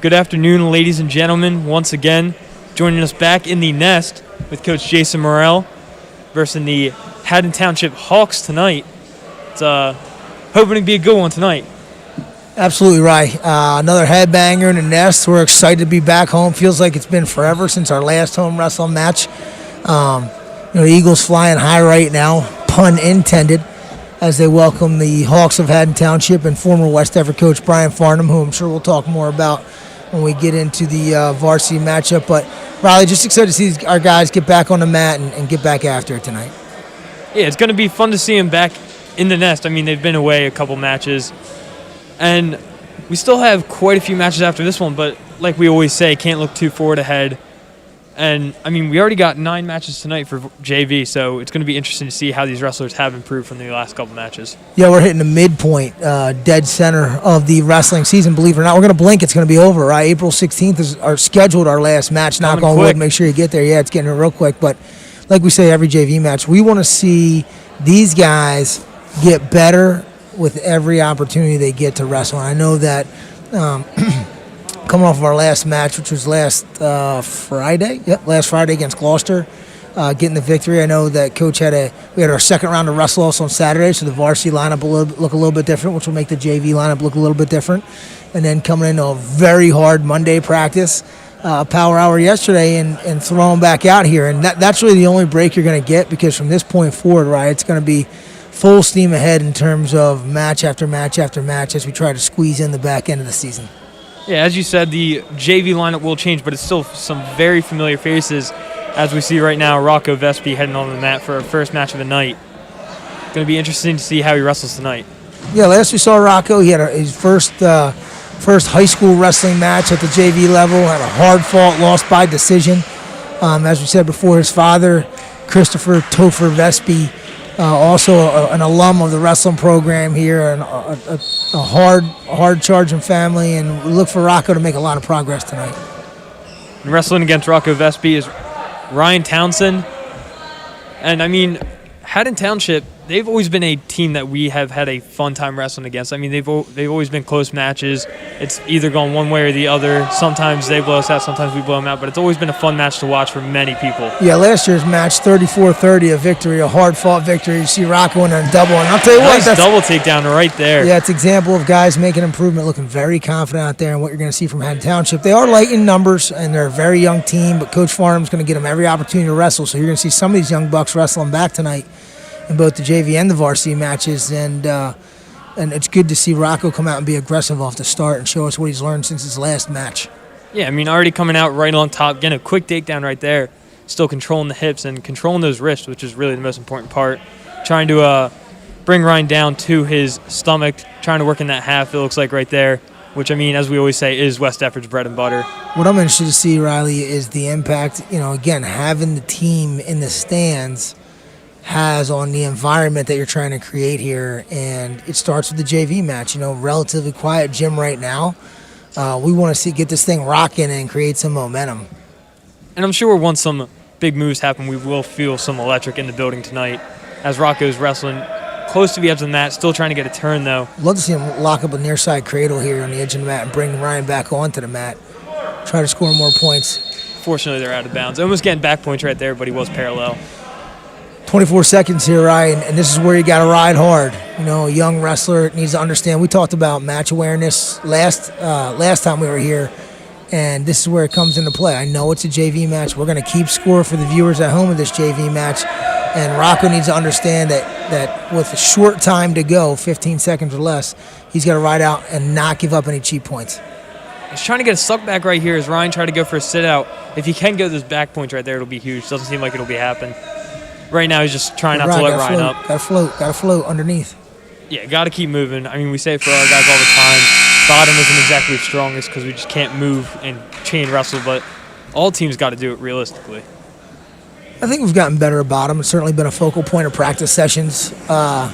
Good afternoon, ladies and gentlemen. Once again, joining us back in the nest with Coach Jason Morrell versus the Haddon Township Hawks tonight. It's hoping to be a good one tonight. Absolutely right. Another headbanger in the nest. We're excited to be back home. Feels like it's been forever since our last home wrestling match. The Eagles flying high right now, pun intended, as they welcome the Hawks of Haddon Township and former West Effort coach Brian Farnham, who I'm sure we'll talk more about when we get into the varsity matchup. But Riley, just excited to see our guys get back on the mat and get back after it tonight. Yeah, it's going to be fun to see them back in the nest. I mean, they've been away a couple matches, and we still have quite a few matches after this one, but like we always say, can't look too forward ahead. And, I mean, we already got 9 matches tonight for JV, so it's going to be interesting to see how these wrestlers have improved from the last couple matches. Yeah, we're hitting the midpoint, dead center of the wrestling season, believe it or not. We're going to blink, it's going to be over, right? April 16th is our last match. Knock on wood, make sure you get there. Yeah, it's getting real quick. But like we say, every JV match, we want to see these guys get better with every opportunity they get to wrestle. And I know that coming off of our last match, which was last Friday against Gloucester, getting the victory. I know that Coach we had our second round of wrestle also on Saturday, so the varsity lineup will look a little bit different, which will make the JV lineup look a little bit different. And then coming into a very hard Monday practice, power hour yesterday, and throwing back out here. And that's really the only break you're going to get, because from this point forward, right, it's going to be full steam ahead in terms of match after match after match as we try to squeeze in the back end of the season. Yeah, as you said, the JV lineup will change, but it's still some very familiar faces, as we see right now. Rocco Vespi heading on the mat for our first match of the night. It's going to be interesting to see how he wrestles tonight. Yeah, last we saw Rocco, he had his first high school wrestling match at the JV level, had a hard-fought loss by decision. As we said before, his father, Christopher Topher Vespi, also an alum of the wrestling program here, and a hard-charging family, and we look for Rocco to make a lot of progress tonight. And wrestling against Rocco Vespi is Ryan Townsend. And, I mean, Haddon Township, they've always been a team that we have had a fun time wrestling against. I mean, they've always been close matches. It's either gone one way or the other. Sometimes they blow us out, sometimes we blow them out, but it's always been a fun match to watch for many people. Yeah, last year's match, 34-30, a victory, a hard-fought victory. You see Rocco in a double, and I'll tell you nice what. Double takedown right there. Yeah, it's an example of guys making improvement, looking very confident out there, and what you're going to see from Haddon Township. They are light in numbers, and they're a very young team, but Coach Farnham's going to get them every opportunity to wrestle, so you're going to see some of these young bucks wrestling back tonight in both the JV and the varsity matches, and it's good to see Rocco come out and be aggressive off the start and show us what he's learned since his last match. Yeah, I mean, already coming out right on top, getting a quick takedown right there, still controlling the hips and controlling those wrists, which is really the most important part. Trying to bring Ryan down to his stomach, trying to work in that half, it looks like right there, which, I mean, as we always say, is West Effort's bread and butter. What I'm interested to see, Riley, is the impact, again, having the team in the stands has on the environment that you're trying to create here. And it starts with the JV match, relatively quiet gym right now. We want to get this thing rocking and create some momentum. And I'm sure once some big moves happen, we will feel some electric in the building tonight as Rocco's wrestling close to the edge of the mat, still trying to get a turn though. Love to see him lock up a near side cradle here on the edge of the mat and bring Ryan back onto the mat. Try to score more points. Fortunately, they're out of bounds. Almost getting back points right there, but he was parallel. 24 seconds here, Ryan, and this is where you got to ride hard. A young wrestler needs to understand. We talked about match awareness last time we were here, and this is where it comes into play. I know it's a JV match. We're going to keep score for the viewers at home of this JV match, and Rocco needs to understand that with a short time to go, 15 seconds or less, he's got to ride out and not give up any cheap points. He's trying to get a suck back right here as Ryan tried to go for a sit out. If he can get those back points right there, it'll be huge. Doesn't seem like it'll be happening. Right now, he's just trying not to let Ryan up. Got to float underneath. Yeah, got to keep moving. I mean, we say it for our guys all the time. Bottom isn't exactly strongest because we just can't move and chain wrestle, but all teams got to do it realistically. I think we've gotten better at bottom. It's certainly been a focal point of practice sessions. And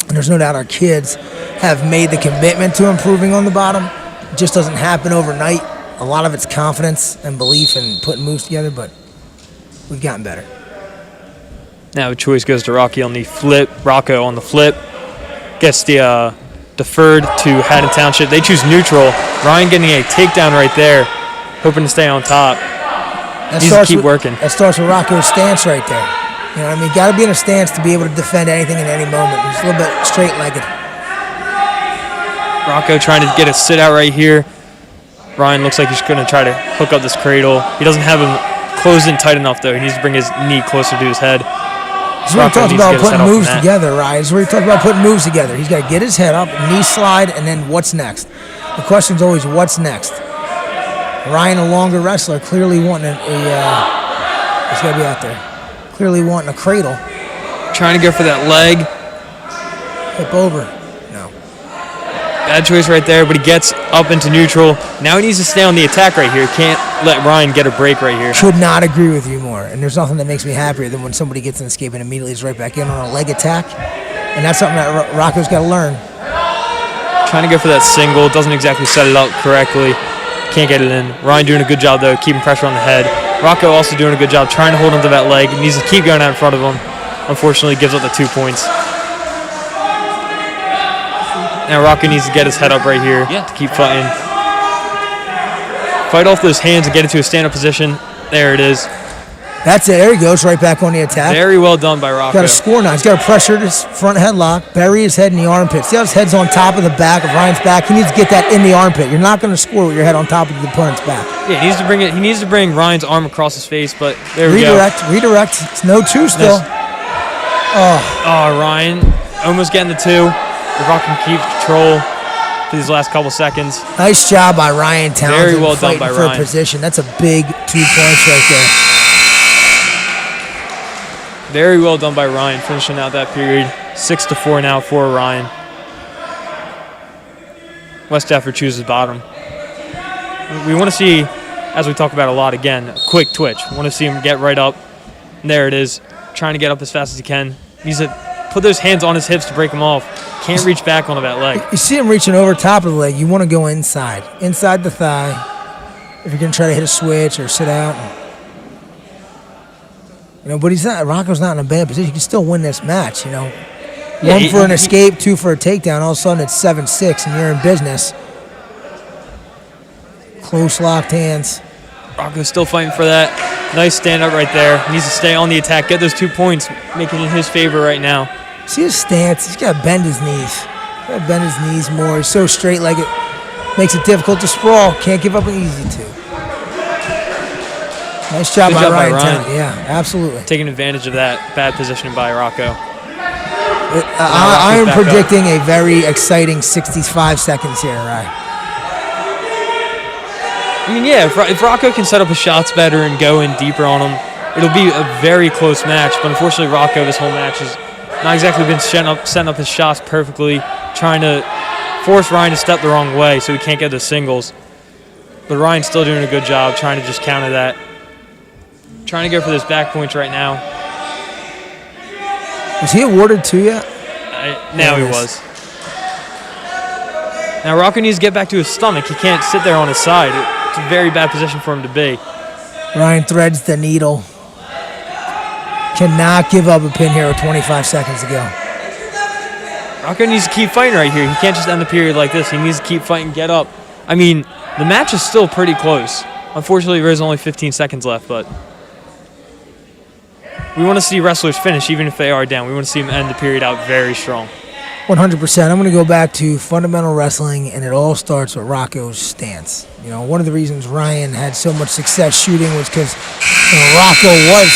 there's no doubt our kids have made the commitment to improving on the bottom. It just doesn't happen overnight. A lot of it's confidence and belief and putting moves together, but we've gotten better. Now choice goes to Rocco on the flip. Gets the deferred to Haddon Township. They choose neutral. Ryan getting a takedown right there, hoping to stay on top. Needs to keep working. That starts with Rocco's stance right there. You know what I mean? Got to be in a stance to be able to defend anything in any moment. He's a little bit straight-legged. Rocco trying to get a sit-out right here. Ryan looks like he's going to try to hook up this cradle. He doesn't have him closed in tight enough, though. He needs to bring his knee closer to his head. This is where he talks about putting moves together, right? This is where he talks about putting moves together. He's got to get his head up, knee slide, and then what's next? The question's always, what's next? Ryan, a longer wrestler, clearly wanting he's got to be out there. Clearly wanting a cradle. Trying to go for that leg. Hip over. No. Bad choice right there, but he gets up into neutral. Now he needs to stay on the attack right here. Can't let Ryan get a break right here. Could not agree with you more. And there's nothing that makes me happier than when somebody gets an escape and immediately is right back in on a leg attack. And that's something that Rocco's got to learn. Trying to go for that single. Doesn't exactly set it up correctly. Can't get it in. Ryan doing a good job, though, keeping pressure on the head. Rocco also doing a good job trying to hold onto that leg. He needs to keep going out in front of him. Unfortunately, gives up the 2 points. Now Rocco needs to get his head up right here to keep fighting. Fight off those hands and get into a stand-up position. There it is. That's it. There he goes, right back on the attack. Very well done by Rocco. Got to score now. He's got to pressure his front headlock, bury his head in the armpit. See how his head's on top of the back of Ryan's back? He needs to get that in the armpit. You're not going to score with your head on top of the opponent's back. Yeah, he needs to bring it. He needs to bring Ryan's arm across his face, but there we go. Redirect. It's no 2 still. Oh, Ryan almost getting the 2. The Rock can keep control for these last couple seconds. Nice job by Ryan Townsend. Very well done by Ryan. For a position. That's a big 2 points right there. Very well done by Ryan, finishing out that period. 6-4 now for Ryan. West Stafford chooses bottom. We want to see, as we talk about a lot again, a quick twitch. We want to see him get right up. And there it is. Trying to get up as fast as he can. Needs to put those hands on his hips to break him off. Can't reach back onto that leg. You see him reaching over top of the leg. You want to go inside the thigh. If you're going to try to hit a switch or sit out. But he's not. Rocco's not in a bad position. He can still win this match. 1 for an escape, 2 for a takedown. All of a sudden it's 7-6, and you're in business. Close locked hands. Rocco's still fighting for that. Nice stand up right there. He needs to stay on the attack, get those 2 points, making it in his favor right now. See his stance. He's got to bend his knees. Got to bend his knees more. He's so straight, like it makes it difficult to sprawl. Can't give up an easy 2. Nice job by Ryan. Yeah, absolutely. Taking advantage of that bad positioning by Rocco. I am predicting a very exciting 65 seconds here, right? I mean, yeah, if Rocco can set up his shots better and go in deeper on him, it'll be a very close match. But unfortunately, Rocco, this whole match has not exactly been setting up his shots perfectly, trying to force Ryan to step the wrong way so he can't get the singles. But Ryan's still doing a good job trying to just counter that. Trying to go for those back points right now. Was he awarded 2 yet? Now he was. Now Rocco needs to get back to his stomach. He can't sit there on his side. It's a very bad position for him to be. Ryan threads the needle. Cannot give up a pin here with 25 seconds to go. Rocco needs to keep fighting right here. He can't just end the period like this. He needs to keep fighting, get up. I mean, the match is still pretty close. Unfortunately, there's only 15 seconds left, but we want to see wrestlers finish, even if they are down. We want to see them end the period out very strong. 100%. I'm going to go back to fundamental wrestling, and it all starts with Rocco's stance. One of the reasons Ryan had so much success shooting was because Rocco was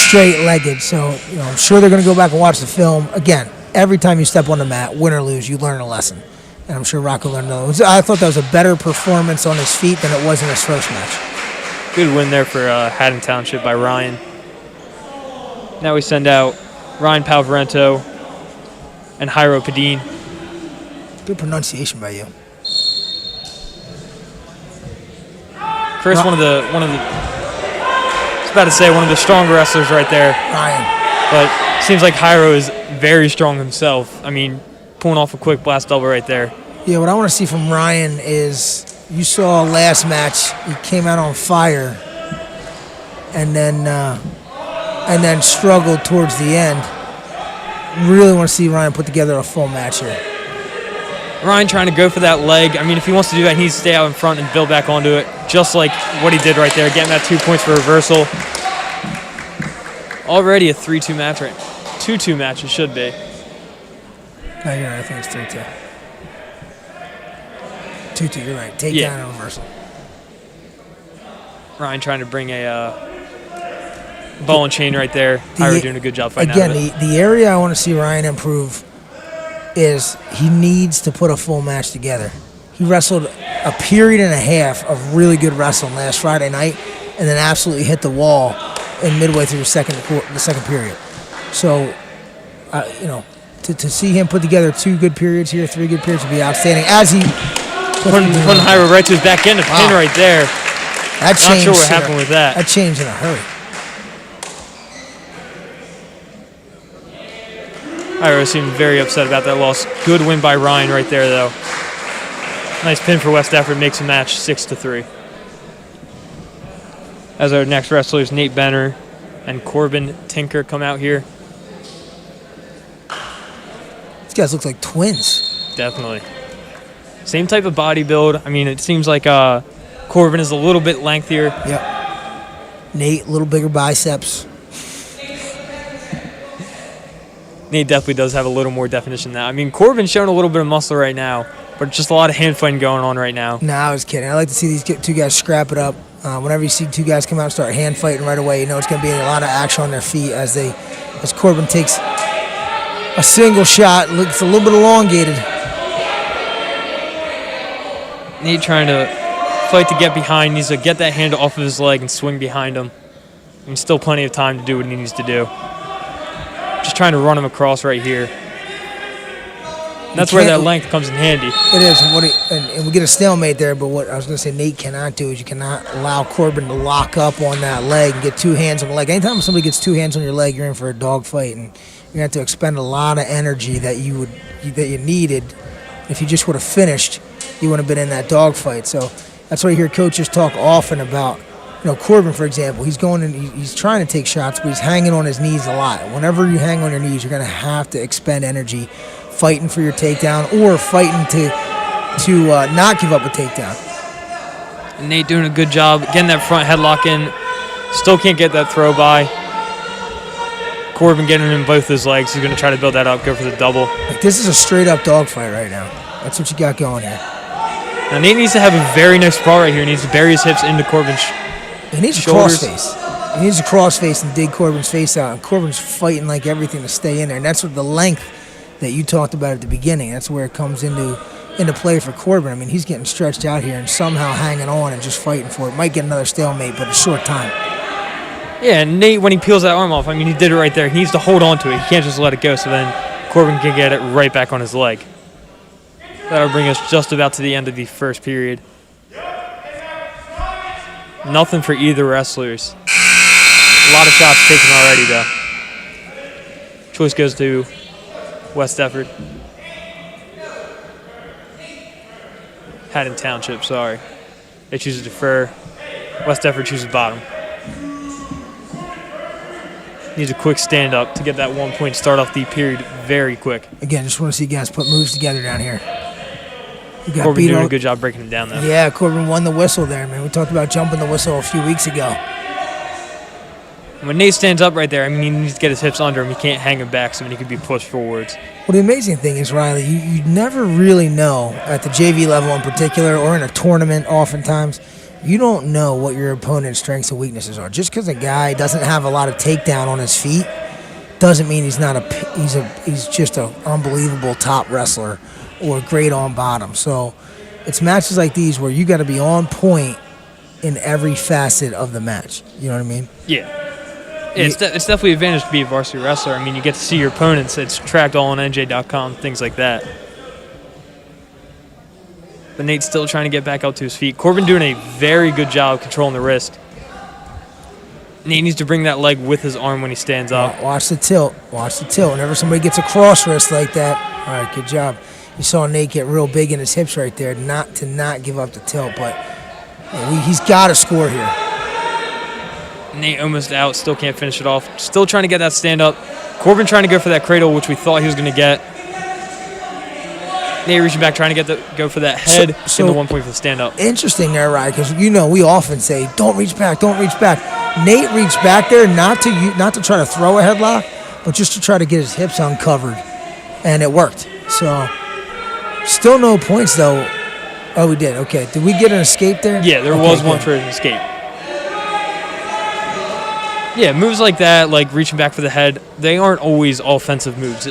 straight-legged. So I'm sure they're going to go back and watch the film. Again, every time you step on the mat, win or lose, you learn a lesson. And I'm sure Rocco learned another. I thought that was a better performance on his feet than it was in his first match. Good win there for Haddon Township by Ryan. Now we send out Ryan Palvarento and Jairo Padin. Good pronunciation by you. Chris, one of the I was about to say one of the stronger wrestlers right there. Ryan. But seems like Jairo is very strong himself. I mean, pulling off a quick blast double right there. Yeah, what I want to see from Ryan is, you saw last match, he came out on fire and then struggled towards the end. Really want to see Ryan put together a full match here. Ryan trying to go for that leg. I mean, if he wants to do that, he needs to stay out in front and build back onto it, just like what he did right there, getting that 2 points for reversal. Already a 3-2 match, right? 2-2 match it should be. No, you're right. I think it's 3-2. 2-2, you're right. Take down and reversal. Ryan trying to bring a ball and chain right there. Ira doing a good job fighting out of it. The area I want to see Ryan improve is he needs to put a full match together. He wrestled a period and a half of really good wrestling last Friday night and then absolutely hit the wall in midway through the second period. So, to see him put together 2 good periods here, 3 good periods would be outstanding. As he putting Ira right to his back end, a pin right there. That changed. Not sure what happened with that. That changed in a hurry. Ira seemed very upset about that loss. Good win by Ryan right there, though. Nice pin for West Effort, makes the match 6-3. As our next wrestlers, Nate Benner and Corbin Tinker, come out here. These guys look like twins. Definitely. Same type of body build. I mean, it seems like Corbin is a little bit lengthier. Yep. Nate, a little bigger biceps. Nate definitely does have a little more definition than that. I mean, Corbin's showing a little bit of muscle right now, but just a lot of hand fighting going on right now. No, I was kidding. I like to see these 2 guys scrap it up. Whenever you see 2 guys come out and start hand fighting right away, you know it's going to be a lot of action on their feet as Corbin takes a single shot. Looks a little bit elongated. Nate trying to fight to get behind. Needs to get that hand off of his leg and swing behind him. I mean, still plenty of time to do what he needs to do. Just trying to run him across right here. And that's where that length comes in handy. It is, and we get a stalemate there, but what I was going to say Nate cannot do is you cannot allow Corbin to lock up on that leg and get 2 hands on the leg. Anytime somebody gets 2 hands on your leg, you're in for a dogfight, and you're going to have to expend a lot of energy that you needed. If you just would have finished, you wouldn't have been in that dogfight. So that's why you hear coaches talk often about, Corbin, for example, he's going and he's trying to take shots, but he's hanging on his knees a lot. Whenever you hang on your knees, you're going to have to expend energy fighting for your takedown or fighting to not give up a takedown. Nate doing a good job getting that front headlock in. Still can't get that throw by. Corbin getting in both his legs. He's going to try to build that up, go for the double. This is a straight-up dogfight right now. That's what you got going here. Now, Nate needs to have a very nice sprawl right here. He needs to bury his hips into Corbin's He needs shoulders. a crossface. He needs a crossface and dig Corbin's face out. And Corbin's fighting like everything to stay in there. And that's what the length that you talked about at the beginning. That's where it comes into play for Corbin. I mean, he's getting stretched out here and somehow hanging on and just fighting for it. Might get another stalemate, but a short time. Yeah, and Nate, when he peels that arm off, I mean, he did it right there. He needs to hold on to it. He can't just let it go, so then Corbin can get it right back on his leg. That'll bring us just about to the end of the first period. Nothing for either wrestlers. A lot of shots taken already, though. Choice goes to West Effort. Haddon Township, sorry. They choose to defer. West Effort chooses bottom. Needs a quick stand-up to get that 1 point start off the period very quick. Again, just want to see guys put moves together down here. Corbin doing a good job breaking him down, though. Yeah, Corbin won the whistle there, man. We talked about jumping the whistle a few weeks ago. When Nate stands up right there, I mean, he needs to get his hips under him. He can't hang him back so then he can be pushed forwards. Well, the amazing thing is, Riley, you never really know, at the JV level in particular, or in a tournament oftentimes, you don't know what your opponent's strengths and weaknesses are. Just because a guy doesn't have a lot of takedown on his feet doesn't mean he's just an unbelievable top wrestler or great on bottom. So it's matches like these where you got to be on point in every facet of the match. You know what I mean? Yeah. It's definitely an advantage to be a varsity wrestler. I mean, you get to see your opponents. It's tracked all on NJ.com, things like that. But Nate's still trying to get back up to his feet. Corbin doing a very good job controlling the wrist. Nate needs to bring that leg with his arm when he stands up. Watch the tilt. Watch the tilt. Whenever somebody gets a cross wrist like that, all right, good job. You saw Nate get real big in his hips right there, not give up the tilt, but he's got to score here. Nate almost out, still can't finish it off. Still trying to get that stand up. Corbin trying to go for that cradle, which we thought he was going to get. Nate reaching back, trying to go for that head, and the 1 point for the stand-up. Interesting there, right? Because we often say, "Don't reach back, don't reach back." Nate reached back there not to try to throw a headlock, but just to try to get his hips uncovered, and it worked. So, still no points though. Oh, we did. Okay, did we get an escape there? Yeah, there was one for an escape. Yeah, moves like that, like reaching back for the head, they aren't always offensive moves.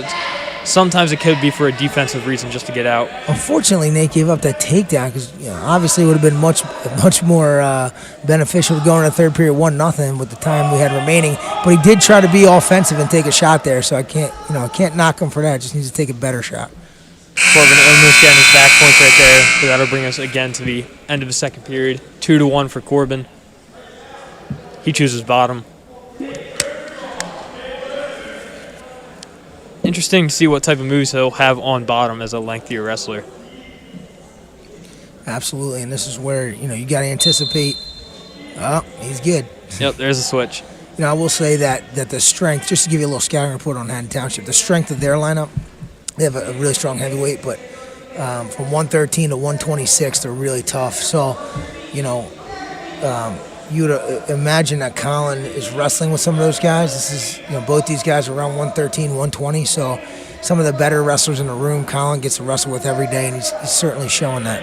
Sometimes it could be for a defensive reason just to get out. Unfortunately, Nate gave up that takedown because obviously it would have been much more beneficial to go in the third period 1-0 with the time we had remaining. But he did try to be offensive and take a shot there, so I can't knock him for that. Just needs to take a better shot. Corbin almost getting his back points right there, but that'll bring us again to the end of the second period. 2-1 for Corbin. He chooses bottom. Interesting to see what type of moves he'll have on bottom as a lengthier wrestler. Absolutely, and this is where you got to anticipate. Oh, he's good. Yep, there's a switch. I will say that the strength, just to give you a little scouting report on Haddon Township, the strength of their lineup, they have a really strong heavyweight, but from 113 to 126, they're really tough. So, you would imagine that Colin is wrestling with some of those guys. This is, both these guys are around 113, 120. So some of the better wrestlers in the room, Colin gets to wrestle with every day, and he's certainly showing that.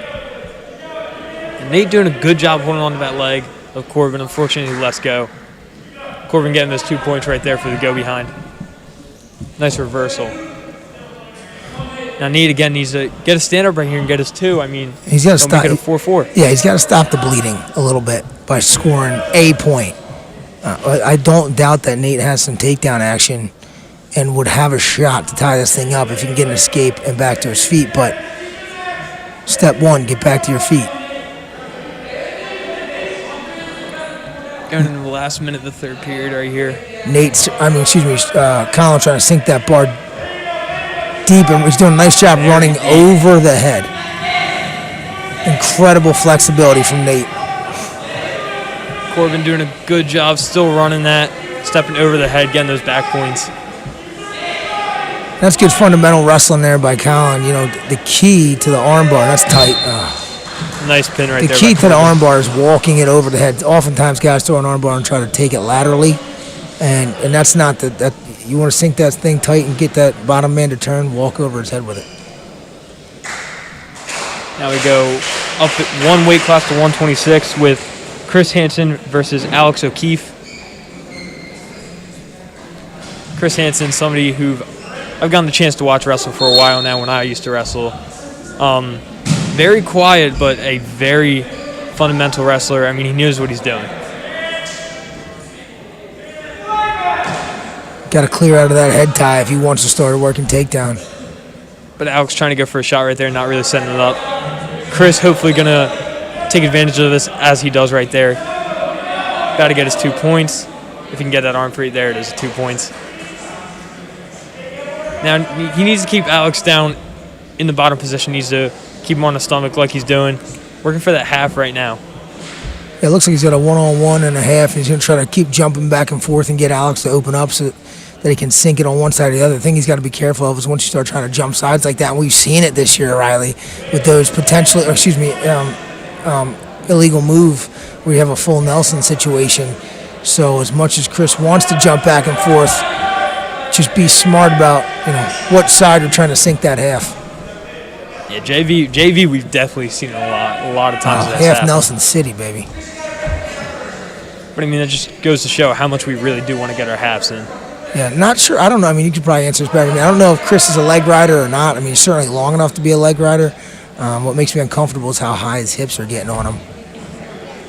And Nate doing a good job holding on to that leg of Corbin. Unfortunately, he lets go. Corbin getting those 2 points right there for the go behind. Nice reversal. Now Nate again needs to get a stand-up right here and get his 2. I mean, he's got to stop. Make it a 4-4. Yeah, he's got to stop the bleeding a little bit by scoring a point. I don't doubt that Nate has some takedown action and would have a shot to tie this thing up if he can get an escape and back to his feet. But step one, get back to your feet. Going into the last minute of the third period right here. Colin trying to sink that bar deep, and he's doing a nice job running over the head. Incredible flexibility from Nate. Corbin doing a good job still running that, stepping over the head, getting those back points. That's good fundamental wrestling there by Colin. The key to the armbar, that's tight. Nice pin right there. The key to the armbar is walking it over the head. Oftentimes guys throw an armbar and try to take it laterally, and that's not that. You want to sink that thing tight and get that bottom man to turn, walk over his head with it. Now we go up at one weight class to 126 with Chris Hanson versus Alex O'Keefe. Chris Hanson, somebody who I've gotten the chance to watch wrestle for a while now when I used to wrestle. Very quiet, but a very fundamental wrestler. I mean, he knows what he's doing. Got to clear out of that head tie if he wants to start a working takedown. But Alex trying to go for a shot right there, not really setting it up. Chris hopefully going to take advantage of this as he does right there. Got to get his 2 points. If he can get that arm free there, it is 2 points. Now, he needs to keep Alex down in the bottom position. He needs to keep him on the stomach like he's doing. Working for that half right now. Yeah, it looks like he's got a 1-on-1 and a half. He's going to try to keep jumping back and forth and get Alex to open up so that he can sink it on one side or the other. The thing he's got to be careful of is once you start trying to jump sides like that, and we've seen it this year, Riley, with those illegal move where you have a full Nelson situation. So as much as Chris wants to jump back and forth, just be smart about what side you're trying to sink that half. Yeah, JV we've definitely seen it a lot of times. Half Nelson City, baby. But I mean, that just goes to show how much we really do want to get our halves in. Yeah, not sure. I don't know. I mean, you could probably answer this better than me. I don't know if Chris is a leg rider or not. I mean, he's certainly long enough to be a leg rider. What makes me uncomfortable is how high his hips are getting on him.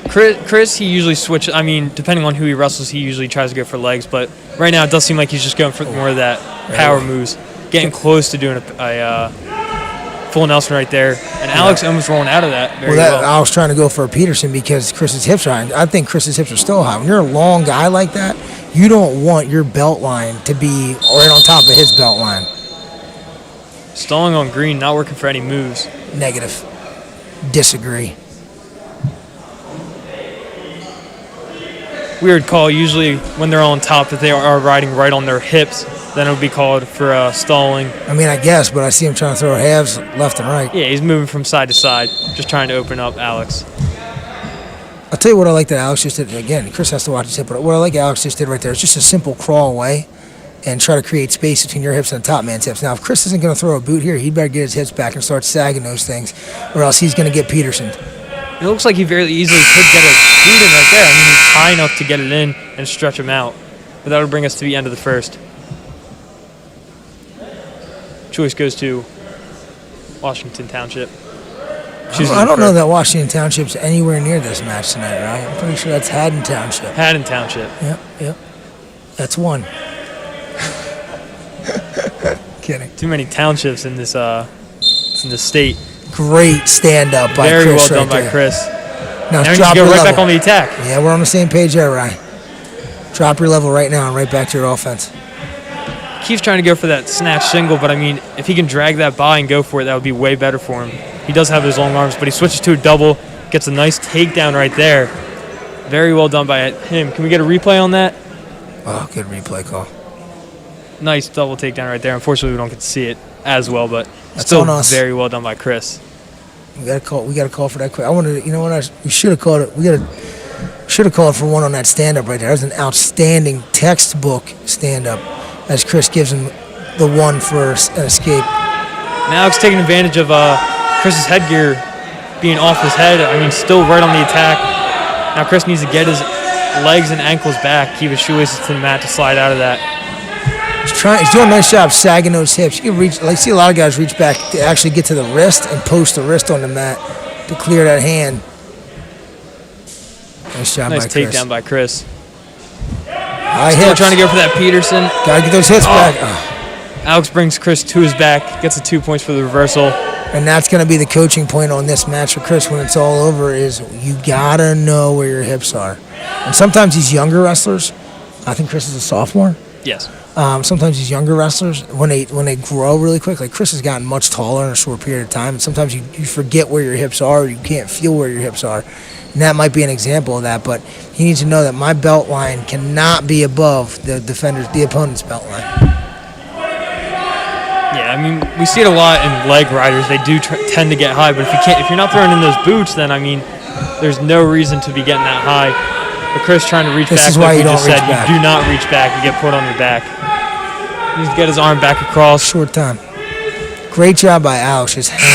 Chris, he usually switches. I mean, depending on who he wrestles, he usually tries to go for legs. But right now, it does seem like he's just going for more of that power moves, getting close to doing a full Nelson right there. And Alex almost rolling out of that very well. I was trying to go for a Peterson because Chris's hips are high. I think Chris's hips are still high. When you're a long guy like that, you don't want your belt line to be right on top of his belt line. Stalling on green, not working for any moves. Negative. Disagree. Weird call. Usually when they're on top that they are riding right on their hips. then it would be called for stalling. I mean, I guess, but I see him trying to throw halves left and right. Yeah, he's moving from side to side, just trying to open up Alex. I'll tell you what I like that Alex just did. Again, Chris has to watch his hip, but what I like Alex just did right there is just a simple crawl away and try to create space between your hips and the top man's hips. Now, if Chris isn't going to throw a boot here, he'd better get his hips back and start sagging those things, or else he's going to get Peterson. It looks like he very easily could get a boot in right there. I mean, he's high enough to get it in and stretch him out. But that would bring us to the end of the first. Choice goes to Washington Township. I don't know that Washington Township's anywhere near this match tonight, right? I'm pretty sure that's Haddon Township. Haddon Township. Yep. That's one. Kidding. Too many townships in this state. Great stand-up by Very Chris. Very well done right by Chris. Now you drop go your right level. back on the attack. Yeah, we're on the same page there, Ryan. Drop your level right now and right back to your offense. Keeps trying to go for that snatch single, but I mean, if he can drag that by and go for it, that would be way better for him. He does have his long arms, but he switches to a double, gets a nice takedown right there. Very well done by him. Can we get a replay on that? Oh, good replay call. Nice double takedown right there. Unfortunately, we don't get to see it as well, but That's still on us. very well done by Chris. We got to call for that quick. I wanted to, you know what? We should have called it. Should have called for one on that stand-up right there. That was an outstanding textbook stand-up as Chris gives him the one for an escape. Now Alex taking advantage of Chris's headgear being off his head. I mean, still right on the attack. Now Chris needs to get his legs and ankles back, keep his shoelaces to the mat to slide out of that. He's doing a nice job sagging those hips. You can reach, like, see a lot of guys reach back to actually get to the wrist and post the wrist on the mat to clear that hand. Nice job by Chris. Nice takedown by Chris. High Still hips. trying to go for that Peterson. Gotta get those hits back. Alex brings Chris to his back, gets the 2 points for the reversal. And that's going to be the coaching point on this match for Chris when it's all over is you got to know where your hips are. And sometimes these younger wrestlers, I think Chris is a sophomore. Yes. Sometimes these younger wrestlers, when they grow really quick, like Chris has gotten much taller in a short period of time, and sometimes you forget where your hips are, or you can't feel where your hips are. And that might be an example of that, but he needs to know that my belt line cannot be above the opponent's belt line. Yeah, I mean, we see it a lot in leg riders. They do tend to get high, but if you're not throwing in those boots, then I mean, there's no reason to be getting that high. But Chris trying to reach back, is why like you we don't just reach said, back. you do not reach back. You get put on your back. He needs to get his arm back across. Short time. Great job by Alex, just hanging.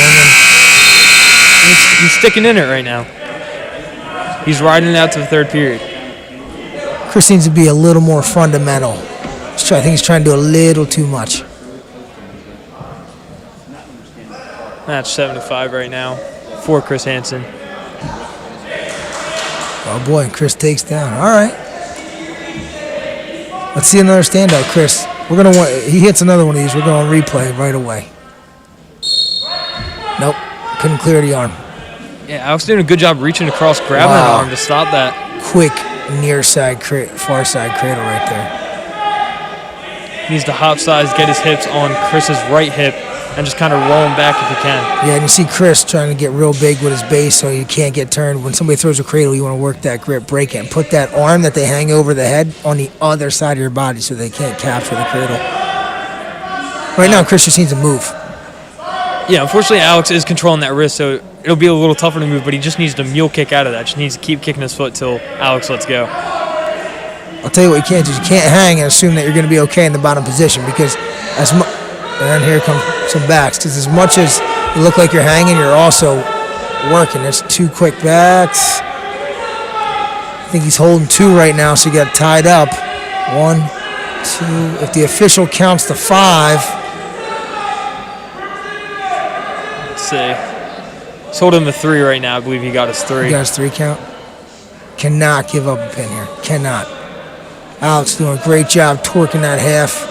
He's sticking in it right now. He's riding it out to the third period. Chris needs to be a little more fundamental. I think he's trying to do a little too much. Match 7-5 right now for Chris Hanson. Oh boy, and Chris takes down. All right. Let's see another standout, Chris. He hits another one of these. We're going to replay right away. Nope, couldn't clear the arm. Yeah, Alex doing a good job reaching across, grabbing an arm to stop that. Quick near side, far side cradle right there. He needs to hop size, get his hips on Chris's right hip, and just kind of roll him back if he can. Yeah, and you see Chris trying to get real big with his base so you can't get turned. When somebody throws a cradle, you want to work that grip, break it, and put that arm that they hang over the head on the other side of your body so they can't capture the cradle. Right now, Chris just needs to move. Yeah, unfortunately, Alex is controlling that wrist, so it'll be a little tougher to move, but he just needs to mule kick out of that. Just needs to keep kicking his foot till Alex lets go. I'll tell you what you can't do. You can't hang and assume that you're going to be okay in the bottom position because and then here come some backs. Because as much as you look like you're hanging, you're also working. There's 2 quick backs. I think he's holding 2 right now, so he got tied up. 1, 2. If the official counts to 5. Let's see. He's holding the 3 right now. I believe he got his 3. He got his 3 count. Cannot give up a pin here. Cannot. Alex doing a great job torquing that half.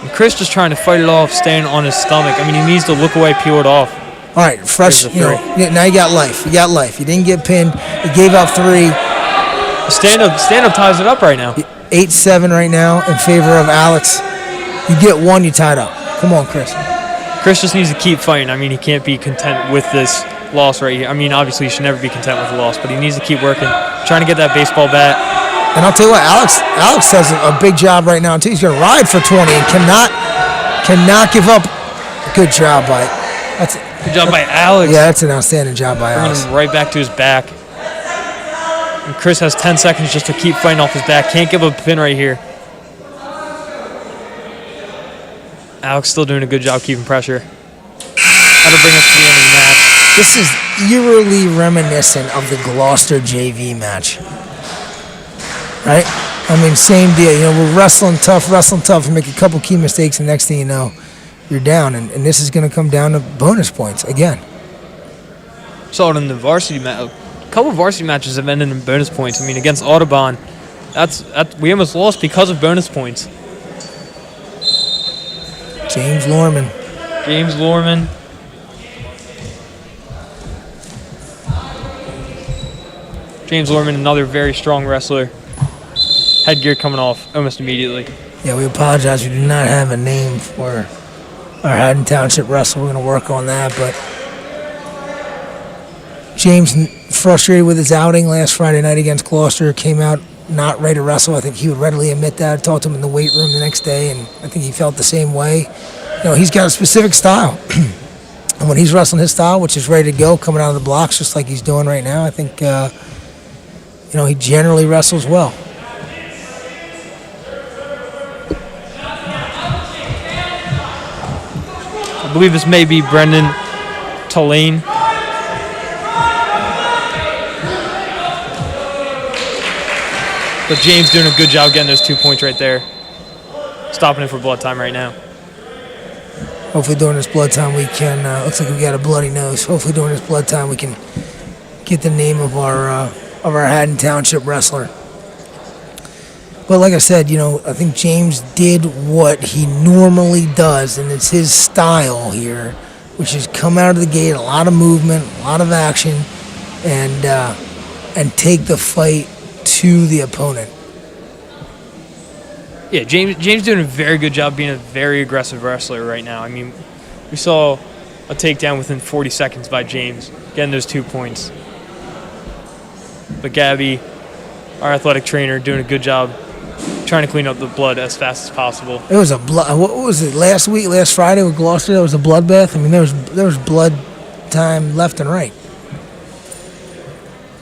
And Chris just trying to fight it off, staying on his stomach. I mean, he needs to look away, peel it off. All right, fresh. Now you got life. You got life. You didn't get pinned. You gave up 3. Stand-up ties it up right now. 8-7 right now in favor of Alex. You get 1, you tied up. Come on, Chris. Chris just needs to keep fighting. I mean, he can't be content with this loss right here. I mean, obviously, he should never be content with a loss, but he needs to keep working, trying to get that baseball bat. And I'll tell you what, Alex does a big job right now too. He's going to ride for 20 and cannot give up. Good job by Alex. Yeah, that's an outstanding job by Alex. Bringing him right back to his back. And Chris has 10 seconds just to keep fighting off his back. Can't give up a pin right here. Alex still doing a good job keeping pressure. That'll bring us to the end of the match. This is eerily reminiscent of the Gloucester JV match. Right? I mean, same deal. You know, we're wrestling tough, and make a couple key mistakes, and next thing you know, you're down. And this is going to come down to bonus points again. Saw it in the varsity match. A couple of varsity matches have ended in bonus points. I mean, against Audubon, we almost lost because of bonus points. James Lorman. James Lorman, another very strong wrestler. Headgear coming off almost immediately. Yeah, we apologize. We do not have a name for our Haddon Township wrestler. We're going to work on that. But James, frustrated with his outing last Friday night against Gloucester, came out not ready to wrestle. I think he would readily admit that. I talked to him in the weight room the next day, and I think he felt the same way. You know, he's got a specific style. And when he's wrestling his style, which is ready to go, coming out of the blocks just like he's doing right now, I think, he generally wrestles well. I believe this may be Brendan Tulane. But James doing a good job getting those 2 points right there. Stopping it for blood time right now. Hopefully during this blood time we can, looks like we got a bloody nose. Hopefully during this blood time we can get the name of our Haddon Township wrestler. But like I said, I think James did what he normally does, and it's his style here, which is come out of the gate, a lot of movement, a lot of action, and take the fight to the opponent. Yeah, James doing a very good job being a very aggressive wrestler right now. I mean, we saw a takedown within 40 seconds by James, getting those 2 points. But Gabby, our athletic trainer, doing a good job trying to clean up the blood as fast as possible. It was what was it, last Friday with Gloucester? That was a bloodbath. I mean, there was blood time left and right.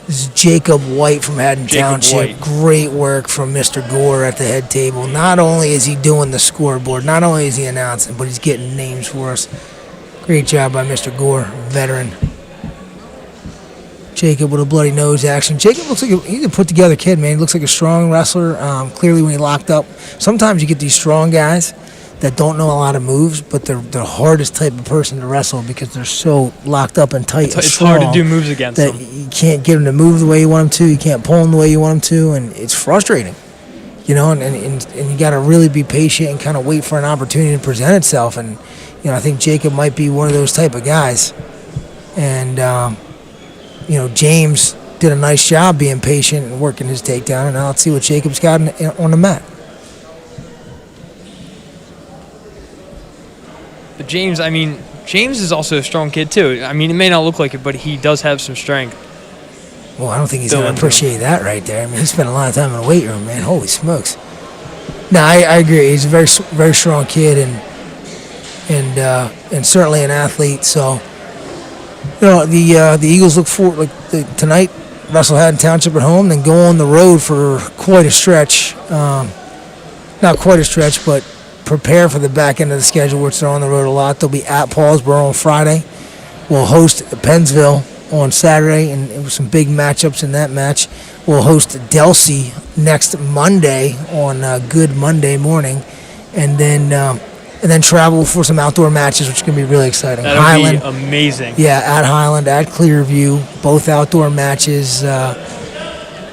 This is Jacob White from Haddon Township. White. Great work from Mr. Gore at the head table. Not only is he doing the scoreboard, not only is he announcing, but he's getting names for us. Great job by Mr. Gore, veteran. Jacob with a bloody nose action. Jacob looks like he's a put-together kid, man. He looks like a strong wrestler. Clearly, when he locked up, sometimes you get these strong guys that don't know a lot of moves, but they're the hardest type of person to wrestle because they're so locked up and tight. It's hard to do moves against them. You can't get them to move the way you want them to. You can't pull them the way you want them to, and it's frustrating. And you got to really be patient and kind of wait for an opportunity to present itself. And I think Jacob might be one of those type of guys. And James did a nice job being patient and working his takedown. And now let's see what Jacob's got on the mat. But James is also a strong kid too. I mean, it may not look like it, but he does have some strength. Well, I don't think he's going to appreciate that right there. I mean, he spent a lot of time in the weight room, man. Holy smokes. No, I agree. He's a very, very strong kid and certainly an athlete. So, the Eagles look forward tonight. Wrestle Haddon Township at home, then go on the road for quite a stretch. Not quite a stretch, but prepare for the back end of the schedule, which they're on the road a lot. They'll be at Paulsboro on Friday. We'll host Pennsville on Saturday, and with some big matchups in that match. We'll host Delsey next Monday on Good Monday morning, and then travel for some outdoor matches, which is going to be really exciting. That'll be amazing. Yeah, at Highland, at Clearview, both outdoor matches. We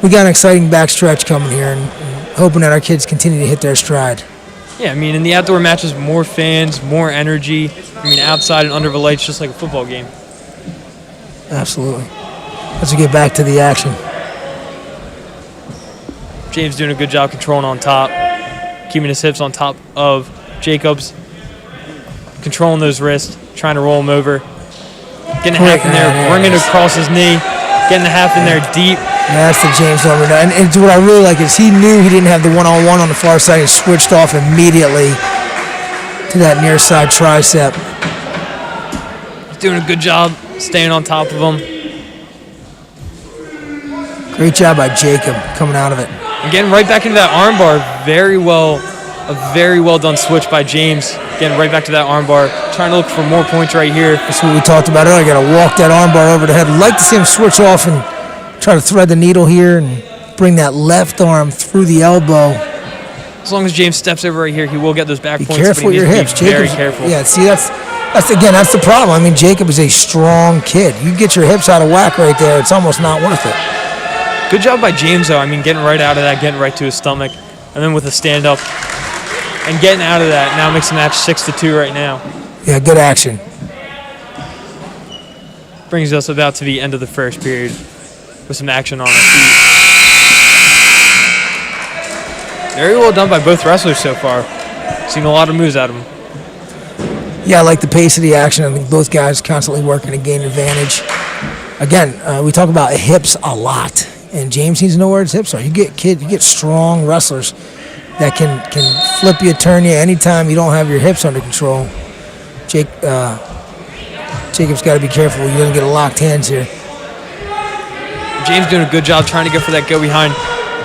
got an exciting backstretch coming here, and hoping that our kids continue to hit their stride. Yeah, I mean, in the outdoor matches, more fans, more energy. I mean, outside and under the lights, just like a football game. Absolutely. Let's get back to the action. James doing a good job controlling on top, keeping his hips on top of Jacobs, controlling those wrists, trying to roll him over, getting a half in there, bringing it across his knee, getting the half in there deep. That's the James Lorman. And what I really like is he knew he didn't have the one-on-one on the far side and switched off immediately to that near side tricep. He's doing a good job staying on top of him. Great job by Jacob coming out of it. And getting right back into that armbar. A very well done switch by James. Getting right back to that armbar. Trying to look for more points right here. That's what we talked about earlier. Got to walk that armbar over the head. I'd like to see him switch off and try to thread the needle here and bring that left arm through the elbow. As long as James steps over right here, he will get those back points. Be careful with your hips. Very careful. Yeah, see, that's the problem. I mean, Jacob is a strong kid. You get your hips out of whack right there, it's almost not worth it. Good job by James, though. I mean, getting right out of that, getting right to his stomach, and then with a stand-up and getting out of that. Now makes the match 6-2 right now. Yeah, good action. Brings us about to the end of the first period with some action on our feet. Very well done by both wrestlers so far. Seen a lot of moves out of them. Yeah, I like the pace of the action. I think both guys constantly working to gain advantage. Again, we talk about hips a lot, and James needs to know where his hips are. You get strong wrestlers that can flip you, turn you anytime you don't have your hips under control. Jacob's got to be careful. He doesn't get a locked hands here. James doing a good job trying to go for that go behind.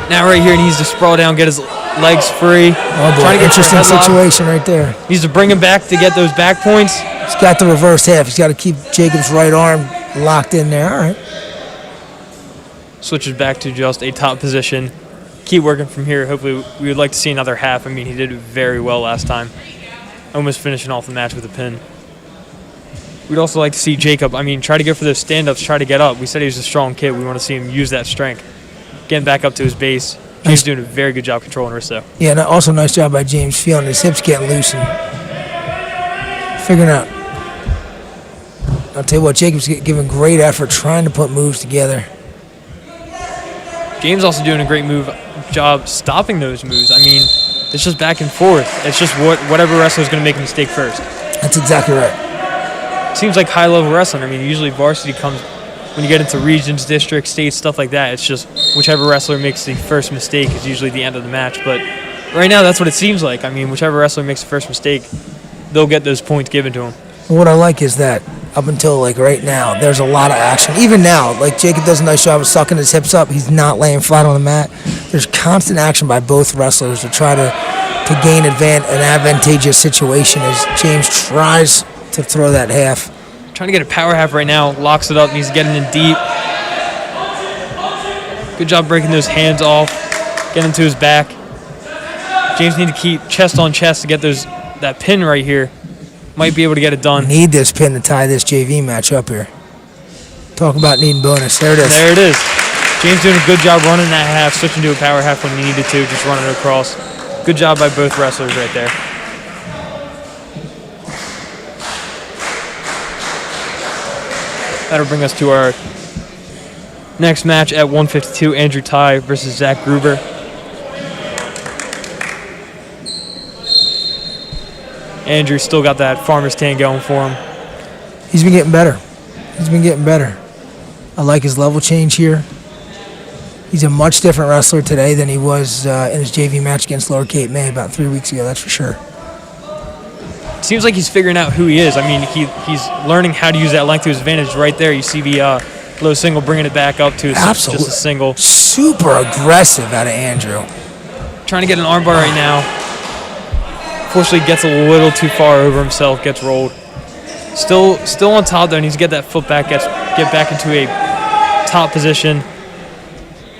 Now right here, he needs to sprawl down, get his legs free. Oh boy, trying to get interesting situation right there. Needs to bring him back to get those back points. He's got the reverse half. He's got to keep Jacob's right arm locked in there. All right. Switches back to just a top position. Keep working from here. Hopefully, we would like to see another half. I mean, he did it very well last time. Almost finishing off the match with a pin. We'd also like to see Jacob, try to go for those stand-ups, try to get up. We said he was a strong kid. We want to see him use that strength. Getting back up to his base. James doing a very good job controlling wrists, though. Yeah, and also nice job by James feeling his hips getting loose and figuring out. I'll tell you what, Jacob's giving great effort trying to put moves together. James also doing a great job stopping those moves. I mean, it's just back and forth. It's just whatever wrestler is going to make a mistake first. That's exactly right. Seems like high-level wrestling. I mean, usually varsity comes when you get into regions, districts, states, stuff like that. It's just whichever wrestler makes the first mistake is usually the end of the match. But right now, that's what it seems like. I mean, whichever wrestler makes the first mistake, they'll get those points given to them. What I like is that up until like right now, there's a lot of action. Even now, like Jacob does a nice job of sucking his hips up. He's not laying flat on the mat. There's constant action by both wrestlers to try to gain an advantageous situation as James tries to throw that half. Trying to get a power half right now. Locks it up. He's getting in deep. Good job breaking those hands off. Getting to his back. James needs to keep chest on chest to get that pin right here. Might be able to get it done. Need this pin to tie this JV match up here. Talk about needing bonus. There it is. There it is. James doing a good job running that half, switching to a power half when he needed to, just running it across. Good job by both wrestlers right there. That'll bring us to our next match at 152, Andrew Ty versus Zach Gruber. Andrew still got that farmer's tan going for him. He's been getting better. I like his level change here. He's a much different wrestler today than he was in his JV match against Lower Cape May about 3 weeks ago, that's for sure. Seems like he's figuring out who he is. I mean, he's learning how to use that length to his advantage right there. You see the low single bringing it back up to just a single. Super aggressive out of Andrew. Trying to get an armbar right now. Fortunately, gets a little too far over himself, gets rolled. Still on top there, needs to get that foot back, get back into a top position.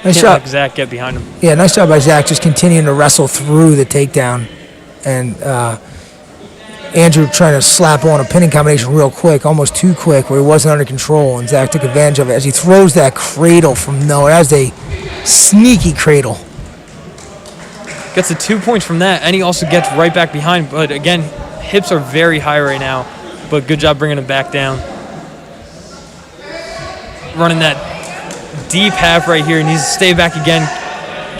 Nice job. Let Zach get behind him. Yeah, nice job by Zach, just continuing to wrestle through the takedown. And Andrew trying to slap on a pinning combination real quick, almost too quick, where he wasn't under control, and Zach took advantage of it as he throws that cradle from nowhere. That was a sneaky cradle. Gets the 2 points from that, and he also gets right back behind. But again, hips are very high right now, but good job bringing him back down. Running that deep half right here. He needs to stay back again.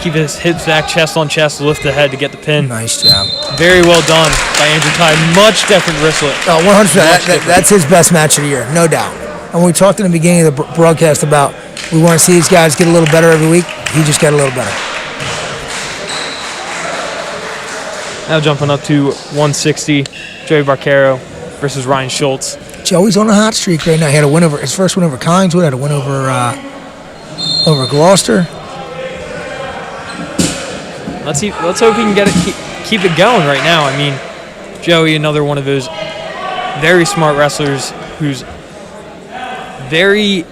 Keep his hips back, chest on chest, lift the head to get the pin. Nice job. Very well done by Andrew Ty. Much different wristlet. Oh, 100%. That's his best match of the year, no doubt. And we talked in the beginning of the broadcast about We want to see these guys get a little better every week. He just got a little better. Now jumping up to 160, Joey Barcaro versus Ryan Schultz. Joey's on a hot streak right now. He had a win over his first win over Collingswood. Had a win over Gloucester. Let's hope he can get it, keep it going right now. I mean, Joey, another one of those very smart wrestlers who's very,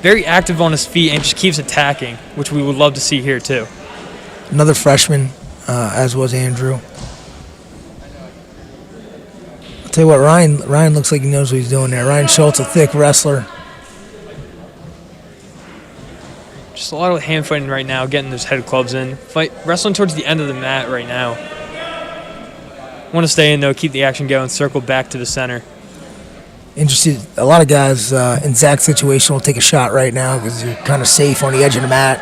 very active on his feet and just keeps attacking, which we would love to see here too. Another freshman, as was Andrew. I'll tell you what, Ryan looks like he knows what he's doing there. Ryan Schultz, a thick wrestler. Just a lot of hand fighting right now, getting those head clubs in. Wrestling towards the end of the mat right now. Want to stay in though, keep the action going, circle back to the center. Interested. A lot of guys in Zach's situation will take a shot right now because you're kind of safe on the edge of the mat,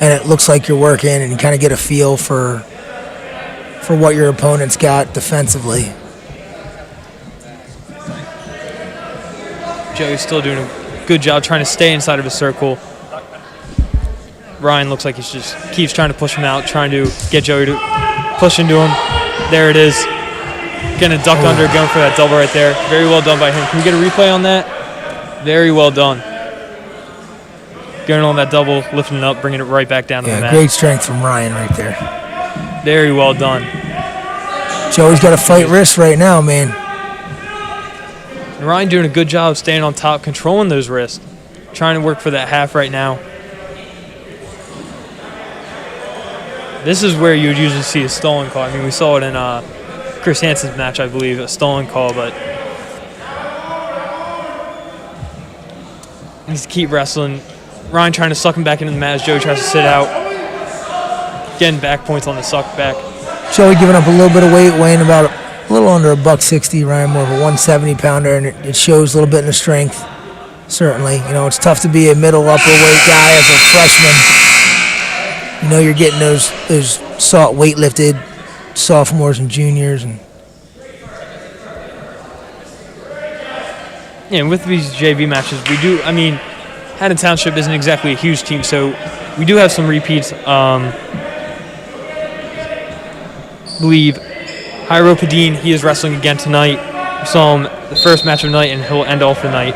and it looks like you're working, and you kind of get a feel for what your opponent's got defensively. Joey's still doing a good job trying to stay inside of a circle. Ryan looks like he just keeps trying to push him out, trying to get Joey to push into him. There it is. Getting a duck under, going for that double right there. Very well done by him. Can we get a replay on that? Very well done. Going on that double, lifting it up, bringing it right back down to the mat. Great strength from Ryan right there. Very well done. Joey's got to fight wrists right now, man. And Ryan doing a good job of staying on top, controlling those wrists. Trying to work for that half right now. This is where you would usually see a stolen call. I mean, we saw it in Chris Hanson's match, I believe, a stolen call, but needs to keep wrestling. Ryan trying to suck him back into the mat as Joey tries to sit out. Getting back points on the suck back. Joey giving up a little bit of weight, weighing about a little under $160. Ryan more of a 170-pounder, and it shows a little bit in the strength, certainly. You know, it's tough to be a middle upper weight guy as a freshman. You know, you're getting those weight-lifted sophomores and juniors. And with these JV matches, we do, I mean, Haddon Township isn't exactly a huge team, so we do have some repeats. Believe Jairo Padin, he is wrestling again tonight. We saw him the first match of the night, and he'll end off the night.